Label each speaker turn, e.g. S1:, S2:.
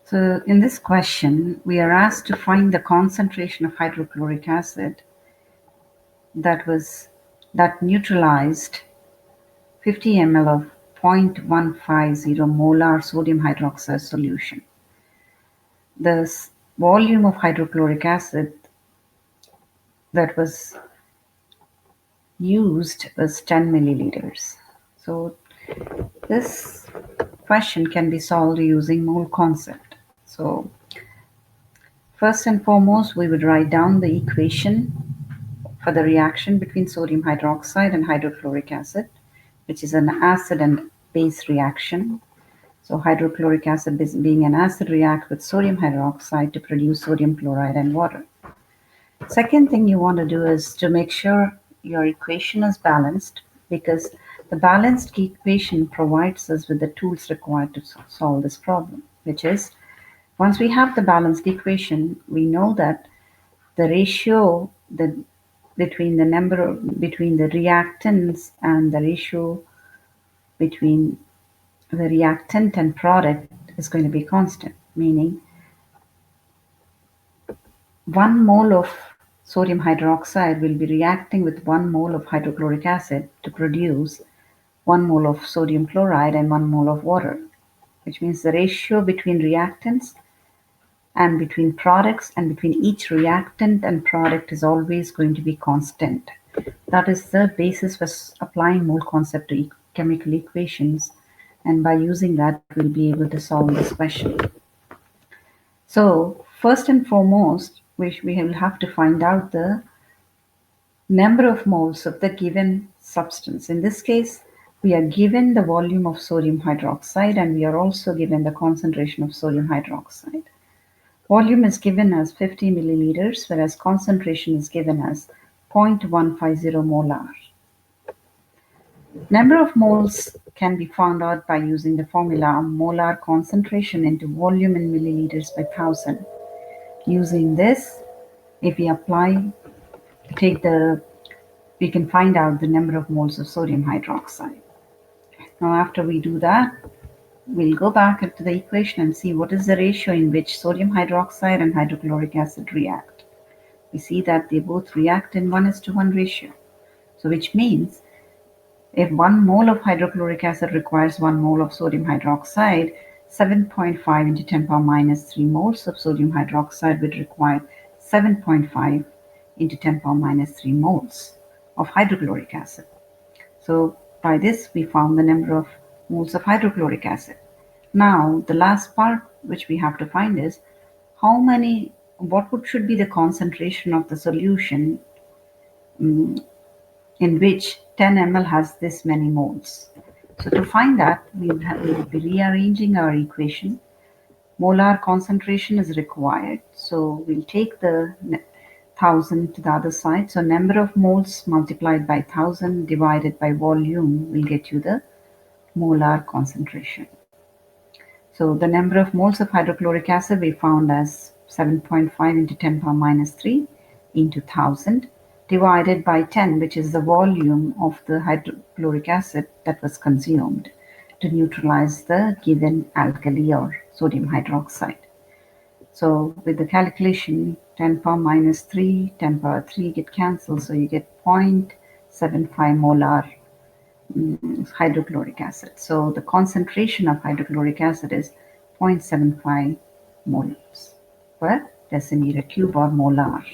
S1: So in this question, we are asked to find the concentration of hydrochloric acid that neutralized 50 ml of 0.150 molar sodium hydroxide solution. The volume of hydrochloric acid that was used was 10 milliliters. So this question can be solved using mole concept. So first and foremost, we would write down the equation for the reaction between sodium hydroxide and hydrochloric acid, which is an acid and base reaction. So hydrochloric acid being an acid react with sodium hydroxide to produce sodium chloride and water. Second thing you want to do is to make sure your equation is balanced, because the balanced equation provides us with the tools required to solve this problem, which is once we have the balanced equation, we know that the ratio between the reactants and the ratio between the reactant and product is going to be constant, meaning 1 mole of sodium hydroxide will be reacting with 1 mole of hydrochloric acid to produce 1 mole of sodium chloride and 1 mole of water, which means the ratio between reactants and between products and between each reactant and product is always going to be constant. That is the basis for applying mole concept to chemical equations, and by using that we'll be able to solve this question. So first and foremost, we will have to find out the number of moles of the given substance. In this case, we are given the volume of sodium hydroxide and we are also given the concentration of sodium hydroxide. Volume is given as 50 milliliters, whereas concentration is given as 0.150 molar. Number of moles can be found out by using the formula molar concentration into volume in milliliters by 1000. Using this, if we we can find out the number of moles of sodium hydroxide. Now after we do that, we'll go back into the equation and see what is the ratio in which sodium hydroxide and hydrochloric acid react. We see that they both react in 1:1 ratio. So which means if 1 mole of hydrochloric acid requires 1 mole of sodium hydroxide, 7.5 into 10 power minus 3 moles of sodium hydroxide would require 7.5 into 10 power minus 3 moles of hydrochloric acid. So by this we found the number of moles of hydrochloric acid. Now the last part which we have to find is what should be the concentration of the solution in which 10 ml has this many moles. So to find that, we will be rearranging our equation. Molar concentration is required, so we'll take the 1000 to the other side. So number of moles multiplied by 1000 divided by volume will get you the molar concentration. So the number of moles of hydrochloric acid we found as 7.5 into 10 power minus 3 into 1000 divided by 10, which is the volume of the hydrochloric acid that was consumed to neutralize the given alkali or sodium hydroxide. So with the calculation, 10 power minus 3, 10 power 3 get cancelled, so you get 0.75 molar hydrochloric acid. So the concentration of hydrochloric acid is 0.75 moles per decimeter cube or molar.